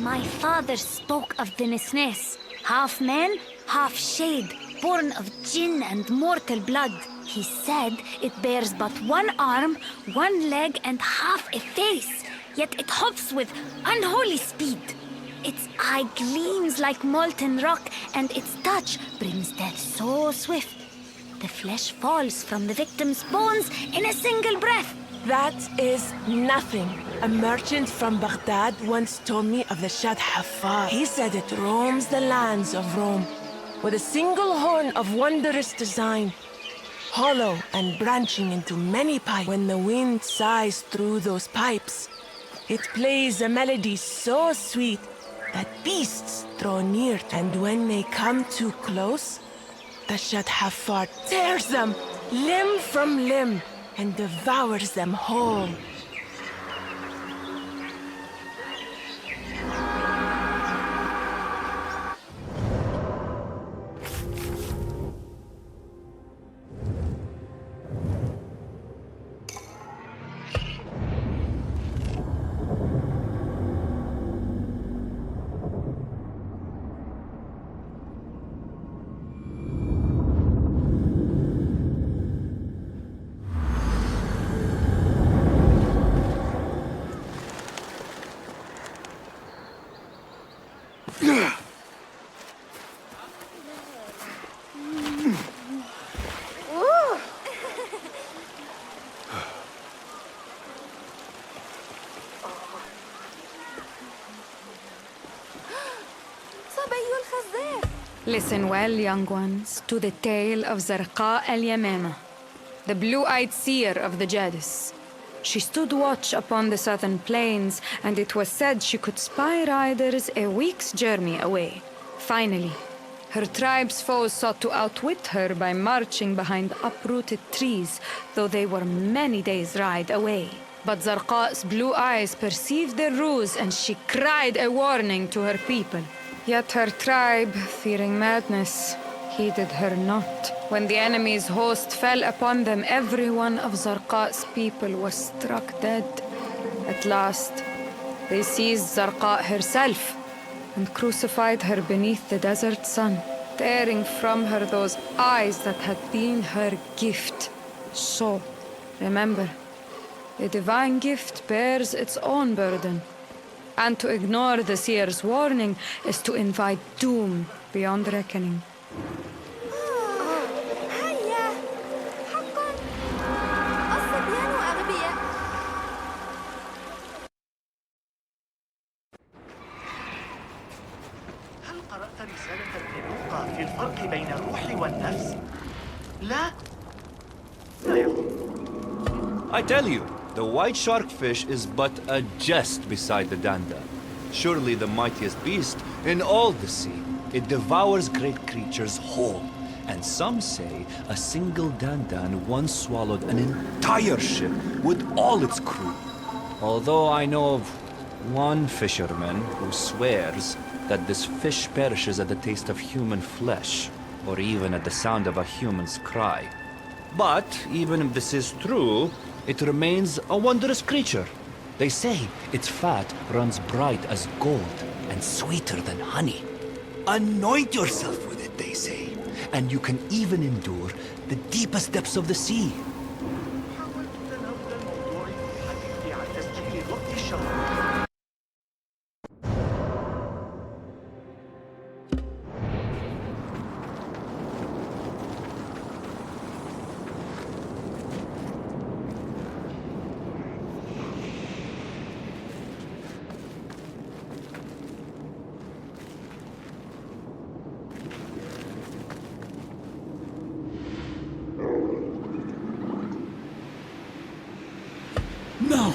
My father spoke of the Nisnes, half man, half shade, born of jinn and mortal blood. He said it bears but one arm, one leg, and half a face, yet it hops with unholy speed. Its eye gleams like molten rock, and its touch brings death so swift. The flesh falls from the victim's bones in a single breath. That is nothing. A merchant from Baghdad once told me of the Shad Haffar. He said it roams the lands of Rome with a single horn of wondrous design, hollow and branching into many pipes. When the wind sighs through those pipes, it plays a melody so sweet that beasts draw near. And when they come too close, the Shad Haffar tears them limb from limb and devours them whole. Listen well, young ones, to the tale of Zarqa al-Yamama, the blue-eyed seer of the Jadis. She stood watch upon the southern plains, and it was said she could spy riders a week's journey away. Finally, her tribe's foes sought to outwit her by marching behind uprooted trees, though they were many days' ride away. But Zarqa's blue eyes perceived their ruse, and she cried a warning to her people. Yet her tribe, fearing madness, heeded her not. When the enemy's host fell upon them, every one of Zarqa's people was struck dead. At last, they seized Zarqa herself and crucified her beneath the desert sun, tearing from her those eyes that had been her gift. So, remember, a divine gift bears its own burden. And to ignore the seer's warning is to invite doom beyond reckoning. هل قرأت رسالة الفيلوقا في الفرق بين الروح والنفس؟ لا. لا يخطر. I tell you, the white sharkfish is but a jest beside the danda. Surely the mightiest beast in all the sea. It devours great creatures whole. And some say a single dandan once swallowed an entire ship with all its crew. Although I know of one fisherman who swears that this fish perishes at the taste of human flesh, or even at the sound of a human's cry. But even if this is true, it remains a wondrous creature. They say its fat runs bright as gold and sweeter than honey. Anoint yourself with it, they say, and you can even endure the deepest depths of the sea. حاولت تناول الموضوع في حديثي عن تسجيل وقت الشهر. Now,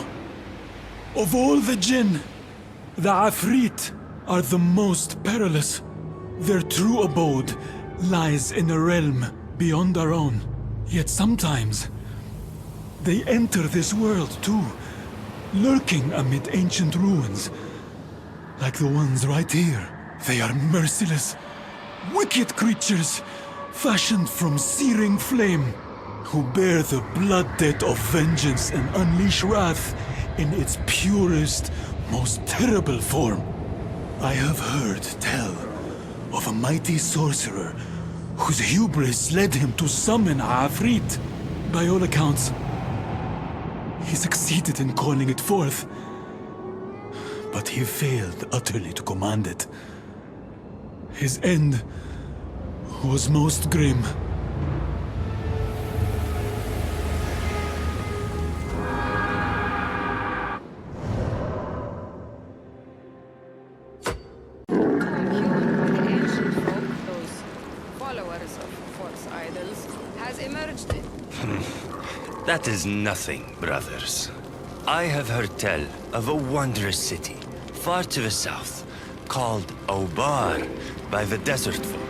of all the jinn, the Afrit are the most perilous. Their true abode lies in a realm beyond our own. Yet sometimes, they enter this world too, lurking amid ancient ruins, like the ones right here. They are merciless, wicked creatures, fashioned from searing flame, who bear the blood debt of vengeance and unleash wrath in its purest, most terrible form. I have heard tell of a mighty sorcerer whose hubris led him to summon a Afrit. By all accounts, he succeeded in calling it forth, but he failed utterly to command it. His end was most grim. Ancient folk, those followers of false idols, has emerged. That is nothing, brothers. I have heard tell of a wondrous city, far to the south, called Obar by the desert folk.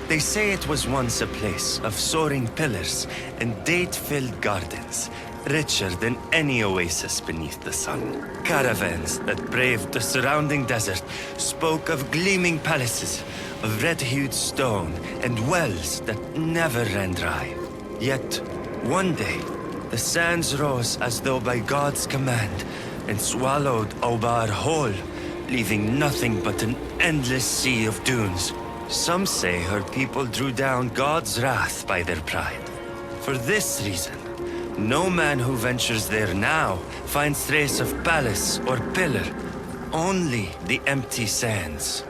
They say it was once a place of soaring pillars and date-filled gardens, richer than any oasis beneath the sun. Caravans that braved the surrounding desert spoke of gleaming palaces, of red-hued stone, and wells that never ran dry. Yet, one day, the sands rose as though by God's command and swallowed Obar whole, leaving nothing but an endless sea of dunes. Some say her people drew down God's wrath by their pride. For this reason, no man who ventures there now finds trace of palace or pillar, only the empty sands.